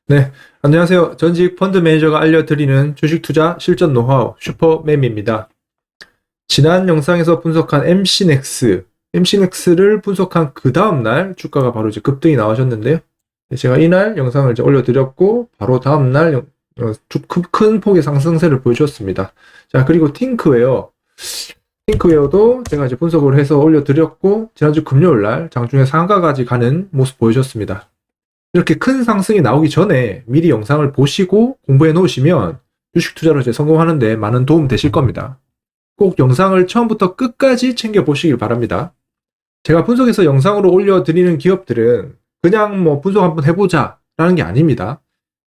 네, 안녕하세요. 전직 펀드 매니저가 알려드리는 주식 투자 실전 노하우 슈퍼맨입니다. 지난 영상에서 분석한 MC넥스를 분석한 그 다음날 주가가 바로 이제 급등이 나오셨는데요. 제가 이날 영상을 이제 올려드렸고 바로 다음날 큰 폭의 상승세를 보여주었습니다. 자, 그리고 팅크웨어도 제가 이제 분석을 해서 올려드렸고 지난주 금요일날 장중에 상한가까지 가는 모습 보여줬습니다. 이렇게 큰 상승이 나오기 전에 미리 영상을 보시고 공부해 놓으시면 주식 투자로 이제 성공하는데 많은 도움 되실 겁니다. 꼭 영상을 처음부터 끝까지 챙겨 보시길 바랍니다. 제가 분석해서 영상으로 올려드리는 기업들은 그냥 뭐 분석 한번 해보자 라는 게 아닙니다.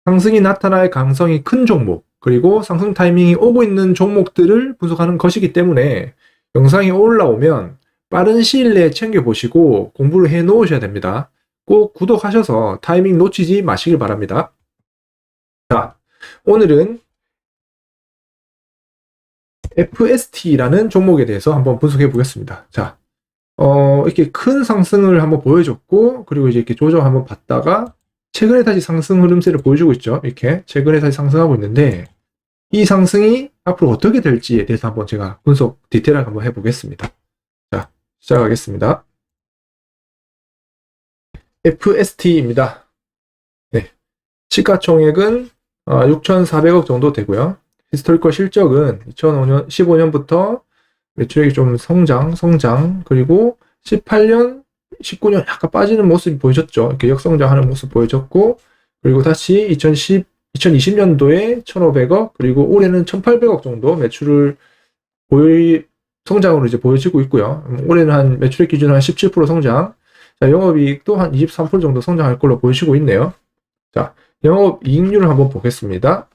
상승이 나타날 가능성이 큰 종목, 그리고 상승 타이밍이 오고 있는 종목들을 분석하는 것이기 때문에 영상이 올라오면 빠른 시일 내에 챙겨보시고 공부를 해 놓으셔야 됩니다. 꼭 구독하셔서 타이밍 놓치지 마시길 바랍니다. 자, 오늘은 FST라는 종목에 대해서 한번 분석해 보겠습니다. 자, 이렇게 큰 상승을 한번 보여줬고, 그리고 이제 이렇게 조정 한번 받다가, 최근에 다시 상승 흐름세를 보여주고 있죠. 이렇게 최근에 다시 상승하고 있는데, 이 상승이 앞으로 어떻게 될지에 대해서 한번 제가 분석 디테일하게 한번 해보겠습니다. 자, 시작하겠습니다. FST입니다. 네. 시가총액은 6,400억 정도 되고요. 히스토리컬 실적은 2015년, 15년부터 매출액이 좀 성장, 그리고 18년, 19년 약간 빠지는 모습이 보여졌죠. 이렇게 역성장하는 모습 보여졌고, 그리고 다시 2020년도에 1,500억, 그리고 올해는 1,800억 정도 매출을 성장으로 이제 보여지고 있고요. 올해는 한 매출액 기준 한 17% 성장, 자, 영업이익도 한 23% 정도 성장할 걸로 보여지고 있네요. 자, 영업이익률을 한번 보겠습니다.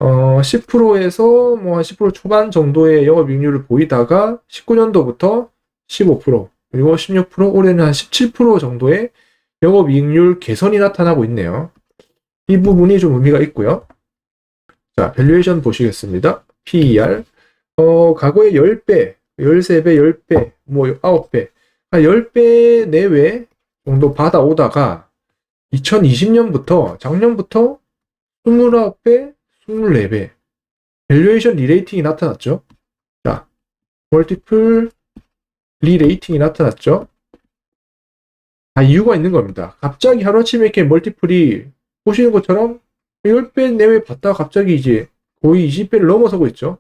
10%에서 뭐 한 10% 초반 정도의 영업이익률을 보이다가 19년도부터 15%, 그리고 16%, 올해는 한 17% 정도의 영업이익률 개선이 나타나고 있네요. 이 부분이 좀 의미가 있고요. 자, 밸류에이션 보시겠습니다. PER. 과거에 10배, 13배, 10배, 뭐 9배, 한 10배 내외 정도 받아오다가 2020년부터, 작년부터 29배, 24배 밸류에이션 리레이팅이 나타났죠. 자, 멀티플 리레이팅이 나타났죠. 다 이유가 있는 겁니다. 갑자기 하루아침에 이렇게 멀티플이 보시는 것처럼 10배 내외 받다가 갑자기 이제 거의 20배를 넘어서고 있죠.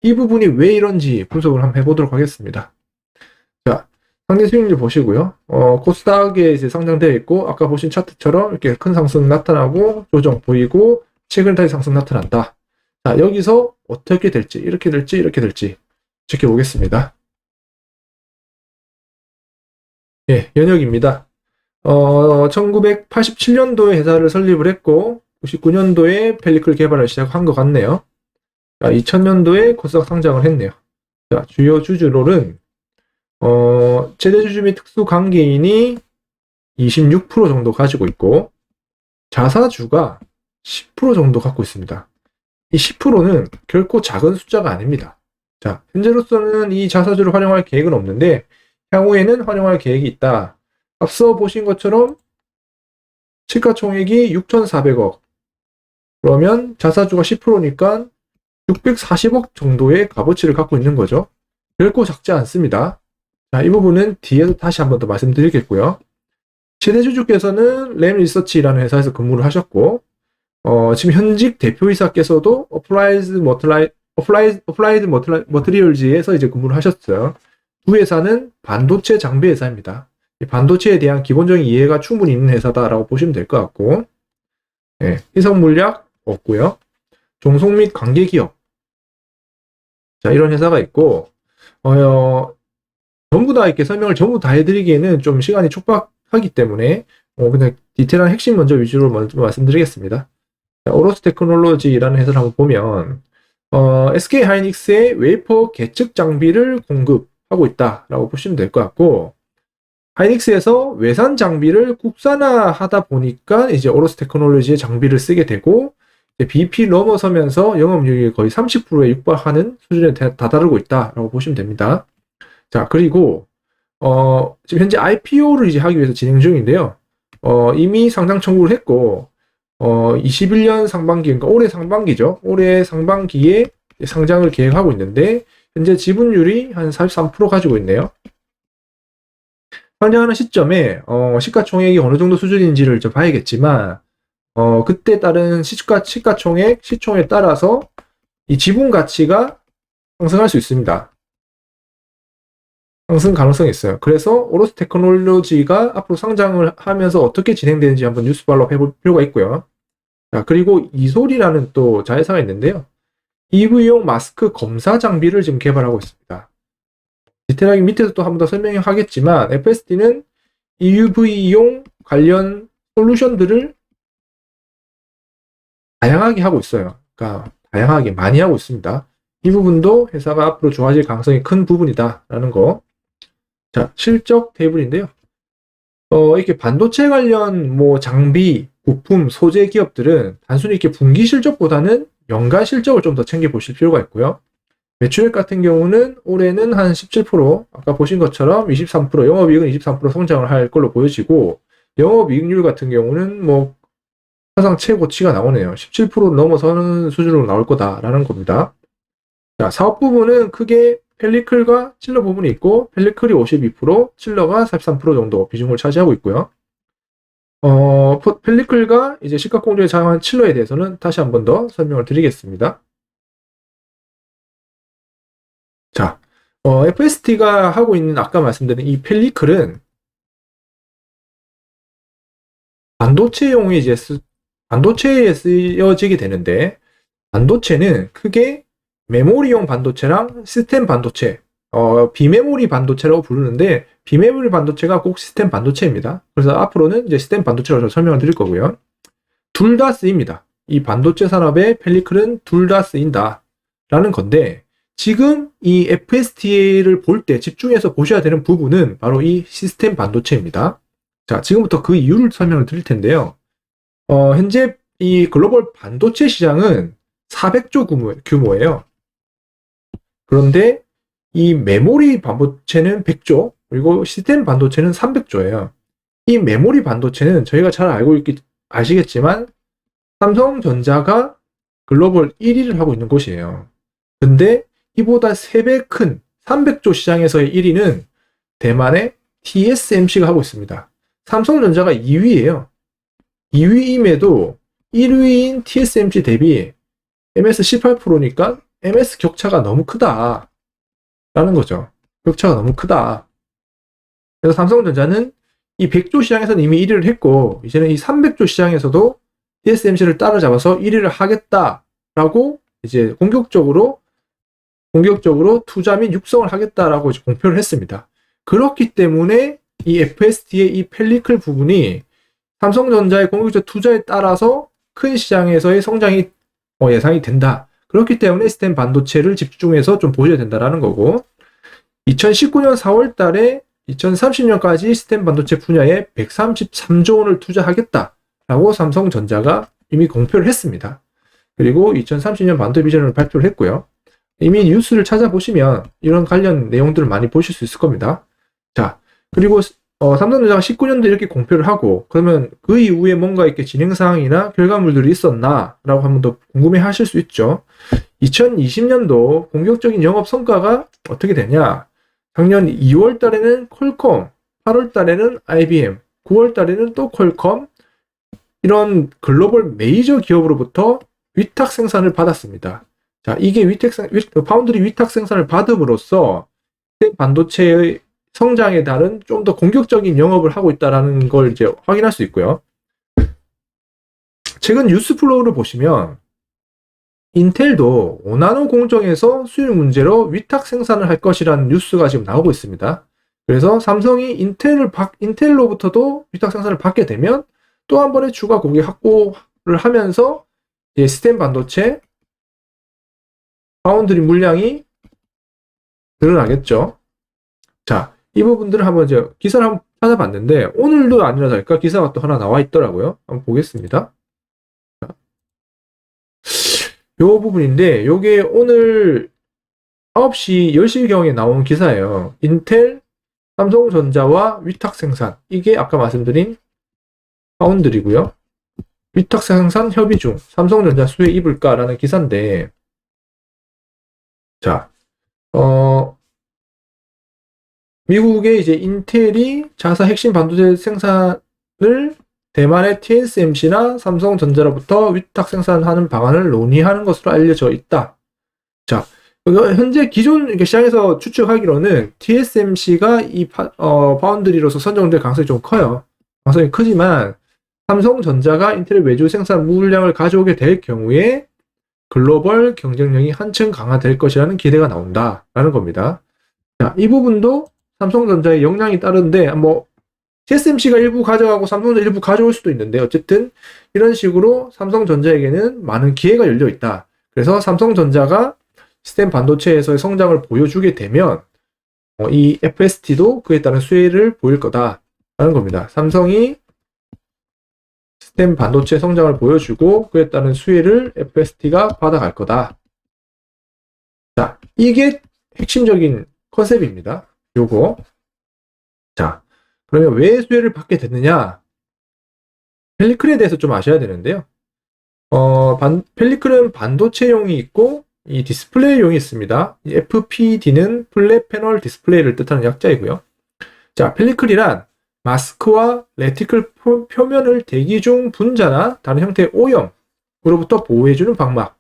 이 부분이 왜 이런지 분석을 한번 해보도록 하겠습니다. 자, 상대 수익률 보시고요. 코스닥에 이제 상장되어 있고, 아까 보신 차트처럼 이렇게 큰 상승 나타나고, 조정 보이고, 최근 다시 상승 나타난다. 자, 여기서 어떻게 될지, 이렇게 될지 지켜보겠습니다. 예, 연혁입니다. 1987년도에 회사를 설립을 했고, 99년도에 펠리클 개발을 시작한 것 같네요. 자, 2000년도에 코스닥 상장을 했네요. 자, 주요 주주롤은, 최대 주주 및 특수 관계인이 26% 정도 가지고 있고, 자사주가 10% 정도 갖고 있습니다. 이 10%는 결코 작은 숫자가 아닙니다. 자, 현재로서는 이 자사주를 활용할 계획은 없는데, 향후에는 활용할 계획이 있다. 앞서 보신 것처럼 시가총액이 6,400억. 그러면 자사주가 10%니까 640억 정도의 값어치를 갖고 있는 거죠. 결코 작지 않습니다. 자, 이 부분은 뒤에서 다시 한번 더 말씀드리겠고요. 최대 주주께서는 램 리서치라는 회사에서 근무를 하셨고, 지금 현직 대표이사께서도 어플라이드 머티리얼즈에서 이제 근무를 하셨어요. 두 회사는 반도체 장비 회사입니다. 반도체에 대한 기본적인 이해가 충분히 있는 회사다라고 보시면 될 것 같고, 예, 희석 물약 없고요. 종속 및 관계 기업. 자, 이런 회사가 있고, 전부 다 이렇게 설명을 전부 다 해드리기에는 좀 시간이 촉박하기 때문에, 그냥 디테일한 핵심 먼저 위주로 먼저 말씀드리겠습니다. 자, 오로스 테크놀로지라는 회사를 한번 보면, SK 하이닉스의 웨이퍼 계측 장비를 공급하고 있다라고 보시면 될 것 같고, 하이닉스에서 외산 장비를 국산화하다 보니까 이제 오로스 테크놀로지의 장비를 쓰게 되고, BP 넘어서면서 영업이익이 거의 30%에 육박하는 수준에 다다르고 있다라고 보시면 됩니다. 자, 그리고 지금 현재 IPO를 이제 하기 위해서 진행 중인데요. 이미 상장 청구를 했고, 21년 상반기, 그러니까 올해 상반기죠. 올해 상반기에 상장을 계획하고 있는데, 현재 지분율이 한 43% 가지고 있네요. 상장하는 시점에, 시가총액이 어느 정도 수준인지를 좀 봐야겠지만, 그때 따른 시가총액, 시총에 따라서 이 지분 가치가 상승할 수 있습니다. 상승 가능성이 있어요. 그래서 오로스 테크놀로지가 앞으로 상장을 하면서 어떻게 진행되는지 한번 뉴스 팔로우 해볼 필요가 있고요. 자, 그리고 이솔이라는 또 자회사가 있는데요. EV용 마스크 검사 장비를 지금 개발하고 있습니다. 디테일하게 밑에서 또 한 번 더 설명하겠지만 FSD는 EUV용 관련 솔루션들을 다양하게 하고 있어요. 그러니까 다양하게 많이 하고 있습니다. 이 부분도 회사가 앞으로 좋아질 가능성이 큰 부분이다라는 거. 자, 실적 테이블인데요. 이렇게 반도체 관련 뭐 장비, 부품, 소재 기업들은 단순히 이렇게 분기 실적보다는 연간 실적을 좀 더 챙겨 보실 필요가 있고요. 매출액 같은 경우는 올해는 한 17%, 아까 보신 것처럼 23%, 영업이익은 23% 성장을 할 걸로 보여지고, 영업이익률 같은 경우는 뭐 사상 최고치가 나오네요. 17% 넘어서는 수준으로 나올 거다라는 겁니다. 자, 사업 부분은 크게 펠리클과 칠러 부분이 있고, 펠리클이 52%, 칠러가 43% 정도 비중을 차지하고 있고요. 펠리클과 이제 시가공조에 사용한 칠러에 대해서는 다시 한 번 더 설명을 드리겠습니다. 자, FST가 하고 있는 아까 말씀드린 이 펠리클은 반도체용이 이제 반도체에 쓰여지게 되는데, 반도체는 크게 메모리용 반도체랑 시스템 반도체, 비메모리 반도체라고 부르는데, 비메모리 반도체가 꼭 시스템 반도체입니다. 그래서 앞으로는 이제 시스템 반도체라고 설명을 드릴 거고요. 둘 다 쓰입니다. 이 반도체 산업에 펠리클은 둘 다 쓰인다 라는 건데, 지금 이 FST를 볼 때 집중해서 보셔야 되는 부분은 바로 이 시스템 반도체입니다. 자, 지금부터 그 이유를 설명을 드릴 텐데요. 현재 이 글로벌 반도체 시장은 400조 규모예요. 그런데 이 메모리 반도체는 100조, 그리고 시스템 반도체는 300조예요. 이 메모리 반도체는 저희가 잘 아시겠지만 삼성전자가 글로벌 1위를 하고 있는 곳이에요. 근데 이보다 3배 큰 300조 시장에서의 1위는 대만의 TSMC가 하고 있습니다. 삼성전자가 2위예요. 2위임에도 1위인 TSMC 대비 MS 18%니까 MS 격차가 너무 크다 라는 거죠. 격차가 너무 크다. 그래서 삼성전자는 이 100조 시장에서는 이미 1위를 했고, 이제는 이 300조 시장에서도 TSMC를 따라잡아서 1위를 하겠다라고 이제 공격적으로 투자 및 육성을 하겠다라고 이제 공표를 했습니다. 그렇기 때문에 이 FST의 이 펠리클 부분이 삼성전자의 공격적 투자에 따라서 큰 시장에서의 성장이 예상이 된다. 그렇기 때문에 시스템 반도체를 집중해서 좀 보셔야 된다라는 거고, 2019년 4월 달에 2030년까지 시스템 반도체 분야에 133조 원을 투자하겠다라고 삼성전자가 이미 공표를 했습니다. 그리고 2030년 반도 비전을 발표를 했고요. 이미 뉴스를 찾아보시면 이런 관련 내용들을 많이 보실 수 있을 겁니다. 자, 그리고 삼성전자가 19년도에 이렇게 공표를 하고, 그러면 그 이후에 뭔가 이렇게 진행사항이나 결과물들이 있었나? 라고 한번 더 궁금해 하실 수 있죠. 2020년도 본격적인 영업 성과가 어떻게 되냐? 작년 2월 달에는 퀄컴, 8월 달에는 IBM, 9월 달에는 또 퀄컴, 이런 글로벌 메이저 기업으로부터 위탁 생산을 받았습니다. 자, 이게 파운드리 위탁 생산을 받음으로써 반도체의 성장에 따른 좀 더 공격적인 영업을 하고 있다는 걸 이제 확인할 수 있고요. 최근 뉴스 플로우를 보시면 인텔도 5나노 공정에서 수율 문제로 위탁 생산을 할 것이라는 뉴스가 지금 나오고 있습니다. 그래서 삼성이 인텔로부터도 위탁 생산을 받게 되면 또 한 번의 추가 고객 확보를 하면서 시스템 반도체 파운드리 물량이 늘어나겠죠. 자, 이 부분들을 한번 이제 기사를 한번 찾아봤는데, 오늘도 아니라 다를까 기사가 또 하나 나와 있더라고요. 한번 보겠습니다. 자, 요 부분인데, 요게 오늘 9시, 10시경에 나온 기사예요. 인텔, 삼성전자와 위탁 생산. 이게 아까 말씀드린 파운드리고요. 위탁 생산 협의 중 삼성전자 수혜 입을까라는 기사인데, 자, 미국의 이제 인텔이 자사 핵심 반도체 생산을 대만의 TSMC나 삼성전자로부터 위탁 생산하는 방안을 논의하는 것으로 알려져 있다. 자, 현재 기존 시장에서 추측하기로는 TSMC가 이 파운드리로서 선정될 가능성이 좀 커요. 가능성이 크지만 삼성전자가 인텔의 외주 생산 물량을 가져오게 될 경우에 글로벌 경쟁력이 한층 강화될 것이라는 기대가 나온다라는 겁니다. 자, 이 부분도 삼성전자의 역량이 따른데 뭐 TSMC가 일부 가져가고 삼성전자 일부 가져올 수도 있는데 어쨌든 이런 식으로 삼성전자에게는 많은 기회가 열려 있다. 그래서 삼성전자가 시스템 반도체에서의 성장을 보여주게 되면 이 FST도 그에 따른 수혜를 보일 거다라는 겁니다. 삼성이 시스템 반도체 성장을 보여주고 그에 따른 수혜를 FST가 받아갈 거다. 자, 이게 핵심적인 컨셉입니다. 요거. 자, 그러면 왜 수혜를 받게 됐느냐? 펠리클에 대해서 좀 아셔야 되는데요. 펠리클은 반도체용이 있고 이 디스플레이용이 있습니다. 이 FPD는 플랫 패널 디스플레이를 뜻하는 약자이고요. 자, 펠리클이란 마스크와 레티클 표면을 대기 중 분자나 다른 형태의 오염으로부터 보호해주는 방막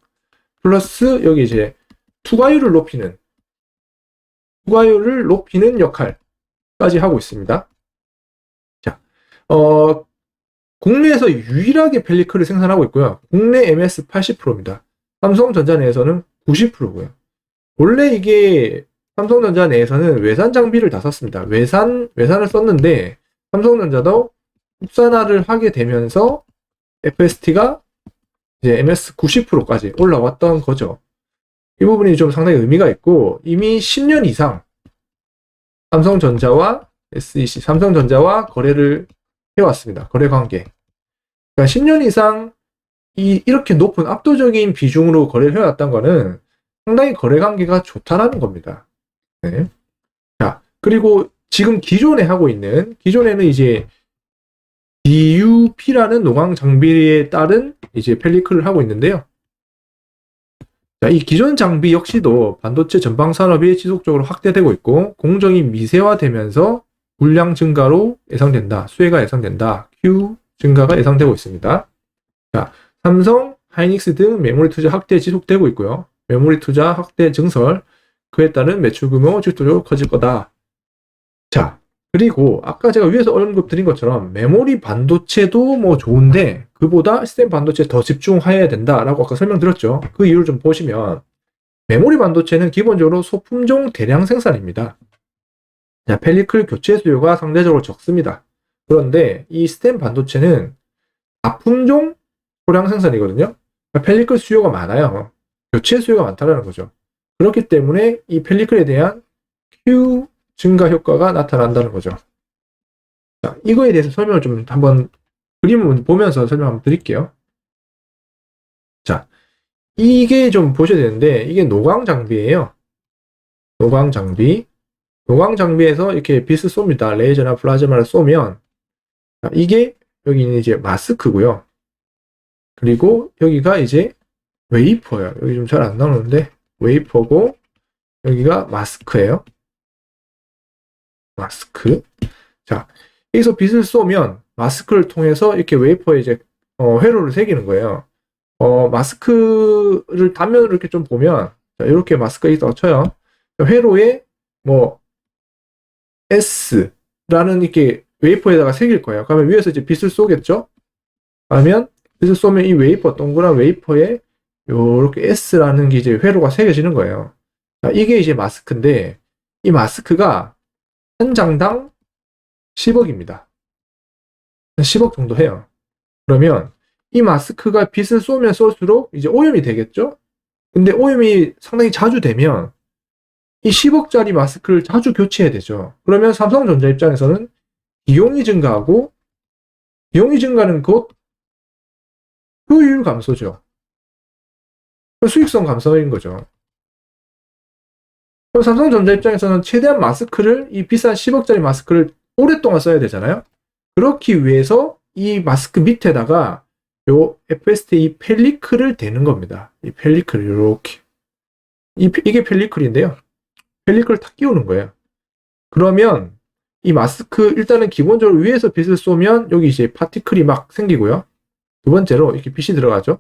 플러스 여기 이제 투과율을 높이는 역할까지 하고 있습니다. 자, 국내에서 유일하게 펠리클을 생산하고 있고요. 국내 MS 80%입니다. 삼성전자 내에서는 90%고요. 원래 이게 삼성전자 내에서는 외산 장비를 다 썼습니다. 외산을 썼는데 삼성전자도 국산화를 하게 되면서 FST가 이제 MS 90%까지 올라왔던 거죠. 이 부분이 좀 상당히 의미가 있고 이미 10년 이상 삼성전자와 SEC, 삼성전자와 거래를 해왔습니다. 거래 관계. 그러니까 10년 이상 이렇게 높은 압도적인 비중으로 거래를 해왔던 거는 상당히 거래 관계가 좋다라는 겁니다. 네. 자, 그리고 지금 기존에는 이제 DUP라는 노광 장비에 따른 이제 펠리클을 하고 있는데요. 자, 이 기존 장비 역시도 반도체 전방 산업이 지속적으로 확대되고 있고 공정이 미세화되면서 물량 증가로 예상된다. 수혜가 예상된다. Q 증가가 예상되고 있습니다. 자, 삼성, 하이닉스 등 메모리 투자 확대 지속되고 있고요. 메모리 투자 확대 증설, 그에 따른 매출 규모 지속적으로 커질 거다. 자, 그리고 아까 제가 위에서 언급드린 것처럼 메모리 반도체도 뭐 좋은데 그보다 시스템 반도체에 더 집중해야 된다라고 아까 설명드렸죠. 그 이유를 좀 보시면 메모리 반도체는 기본적으로 소품종 대량 생산입니다. 자, 펠리클 교체 수요가 상대적으로 적습니다. 그런데 이 시스템 반도체는 다품종 소량 생산이거든요. 펠리클 수요가 많아요. 교체 수요가 많다는 거죠. 그렇기 때문에 이 펠리클에 대한 Q 증가 효과가 나타난다는 거죠. 자, 이거에 대해서 설명을 좀 한번 그림을 보면서 설명 한번 드릴게요. 자, 이게 좀 보셔야 되는데 이게 노광 장비예요. 노광 장비. 노광 장비에서 이렇게 빛을 쏩니다. 레이저나 플라즈마를 쏘면 자, 이게 여기는 이제 마스크고요. 그리고 여기가 이제 웨이퍼예요. 여기 좀 잘 안 나오는데 웨이퍼고 여기가 마스크예요. 마스크. 자, 여기서 빛을 쏘면 마스크를 통해서 이렇게 웨이퍼에 이제 회로를 새기는 거예요. 마스크를 단면으로 이렇게 좀 보면 자, 이렇게 마스크가 있다고 쳐요. 회로에 뭐 S라는 이렇게 웨이퍼에다가 새길 거예요. 그러면 위에서 이제 빛을 쏘겠죠? 그러면 빛을 쏘면 이 웨이퍼, 동그란 웨이퍼에 요렇게 S라는 게 이제 회로가 새겨지는 거예요. 자, 이게 이제 마스크인데 이 마스크가 한 장당 10억입니다. 10억 정도 해요. 그러면 이 마스크가 빛을 쏘면 쏠수록 이제 오염이 되겠죠? 근데 오염이 상당히 자주 되면 이 10억짜리 마스크를 자주 교체해야 되죠. 그러면 삼성전자 입장에서는 비용이 증가하고 비용이 증가는 곧 효율 감소죠. 수익성 감소인 거죠. 그럼 삼성전자 입장에서는 최대한 마스크를 이 비싼 10억짜리 마스크를 오랫동안 써야 되잖아요. 그렇기 위해서 이 마스크 밑에다가 요 FST 이 펠리클을 대는 겁니다. 이 펠리클 이렇게 이게 펠리클인데요. 펠리클을 탁 끼우는 거예요. 그러면 이 마스크 일단은 기본적으로 위에서 빛을 쏘면 여기 이제 파티클이 막 생기고요. 두 번째로 이렇게 빛이 들어가죠.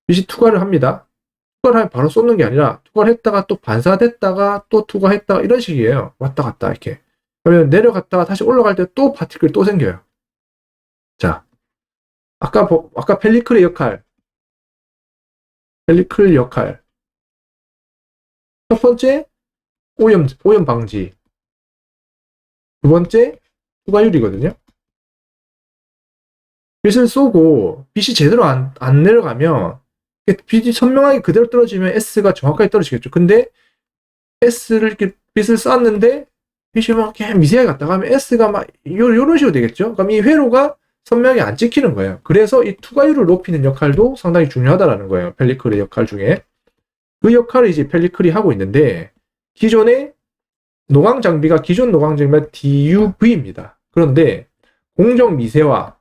빛이 투과를 합니다. 투과를 하면 바로 쏘는 게 아니라 투과를 했다가 또 반사됐다가 또 투과했다가 이런 식이에요. 왔다 갔다 이렇게. 그러면 내려갔다가 다시 올라갈 때 또 파티클이 또 생겨요. 자, 아까 펠리클의 역할. 펠리클 역할. 첫 번째, 오염 방지. 두 번째, 투과율이거든요. 빛을 쏘고 빛이 제대로 안 내려가면 빛이 선명하게 그대로 떨어지면 S가 정확하게 떨어지겠죠. 근데 S를 이렇게 빛을 쐈는데 빛이 막 이렇게 미세하게 갔다가 하면 S가 막 요런 식으로 되겠죠. 그럼 이 회로가 선명하게 안 찍히는 거예요. 그래서 이 투과율을 높이는 역할도 상당히 중요하다라는 거예요. 펠리클의 역할 중에. 그 역할을 이제 펠리클이 하고 있는데 기존의 노광 장비가 기존 노광 장비가 DUV입니다. 그런데 공정 미세화가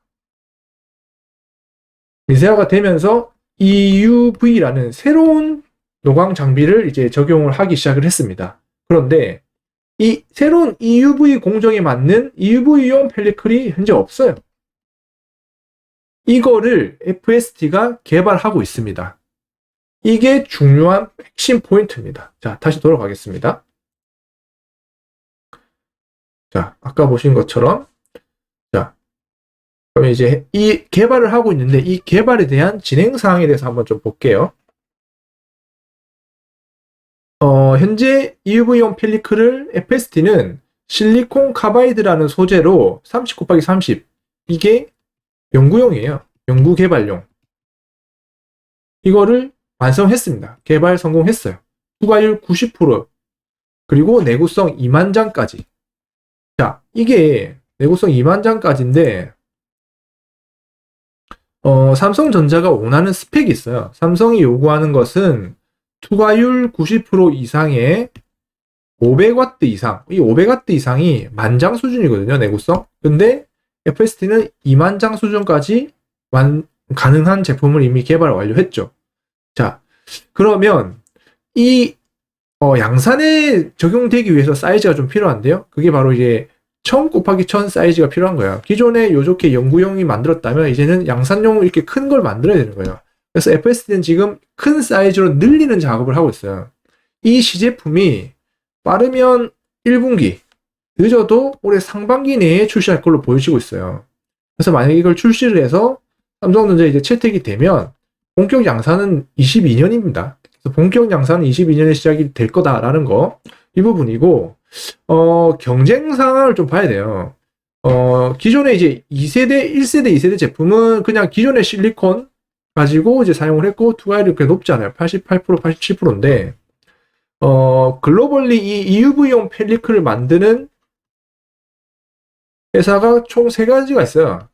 되면서 EUV라는 새로운 노광 장비를 이제 적용을 하기 시작을 했습니다. 그런데 이 새로운 EUV 공정에 맞는 EUV용 펠리클이 현재 없어요. 이거를 FST가 개발하고 있습니다. 이게 중요한 핵심 포인트입니다. 자, 다시 돌아가겠습니다. 자, 아까 보신 것처럼 자, 그럼 이제 이 개발을 하고 있는데 이 개발에 대한 진행 사항에 대해서 한번 좀 볼게요. 현재 EUV용 펠리클을 FST는 실리콘 카바이드라는 소재로 30×30 이게 연구용이에요. 연구 개발용. 이거를 완성했습니다. 개발 성공했어요. 투과율 90% 그리고 내구성 2만 장까지. 자, 이게 내구성 2만 장까지인데 삼성전자가 원하는 스펙이 있어요. 삼성이 요구하는 것은 투과율 90% 이상의 500W 이상. 이 500W 이상이 만장 수준이거든요, 내구성. 근데 FST는 2만 장 수준까지 가능한 제품을 이미 개발 완료했죠. 자, 그러면 이 양산에 적용되기 위해서 사이즈가 좀 필요한데요. 그게 바로 이제 1000 곱하기 1000 사이즈가 필요한 거예요. 기존에 요렇게 연구용이 만들었다면 이제는 양산용 이렇게 큰 걸 만들어야 되는 거예요. 그래서 FST는 지금 큰 사이즈로 늘리는 작업을 하고 있어요. 이 시제품이 빠르면 1분기, 늦어도 올해 상반기 내에 출시할 걸로 보여지고 있어요. 그래서 만약에 이걸 출시를 해서 삼성전자에 이제 채택이 되면 본격 양산은 22년입니다. 그래서 본격 양산은 22년에 시작이 될 거다라는 거, 이 부분이고, 경쟁 상황을 좀 봐야 돼요. 기존에 이제 2세대, 1세대, 2세대 제품은 그냥 기존의 실리콘 가지고 이제 사용을 했고, 투과율이 꽤 높지 않아요. 88%, 87%인데, 글로벌리 이 EUV용 펠리클을 만드는 회사가 총 3가지가 있어요.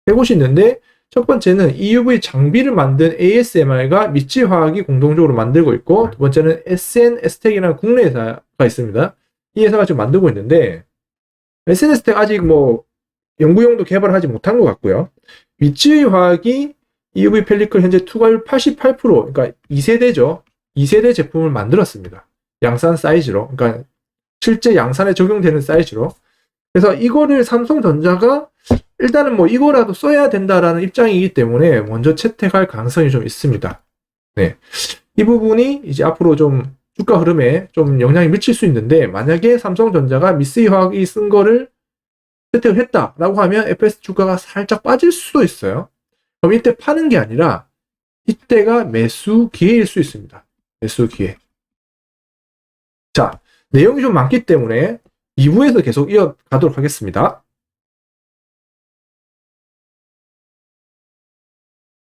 3곳이 있는데, 첫 번째는 EUV 장비를 만든 ASMR과 미치화학이 공동적으로 만들고 있고, 두 번째는 SNS텍이라는 국내 회사가 있습니다. 이 회사가 지금 만들고 있는데, SNS텍 아직 뭐 연구용도 개발하지 못한 것 같고요. 미치화학이 EUV 펠리클 현재 투과율 88%, 그러니까 2세대죠. 2세대 제품을 만들었습니다. 양산 사이즈로, 그러니까 실제 양산에 적용되는 사이즈로. 그래서 이거를 삼성전자가 일단은 뭐 이거라도 써야 된다라는 입장이기 때문에 먼저 채택할 가능성이 좀 있습니다. 네. 이 부분이 이제 앞으로 좀 주가 흐름에 좀 영향이 미칠 수 있는데, 만약에 삼성전자가 미쓰이 화학이 쓴 거를 채택을 했다라고 하면 FS 주가가 살짝 빠질 수도 있어요. 그럼 이때 파는 게 아니라 이때가 매수 기회일 수 있습니다. 매수 기회. 자, 내용이 좀 많기 때문에 2부에서 계속 이어가도록 하겠습니다.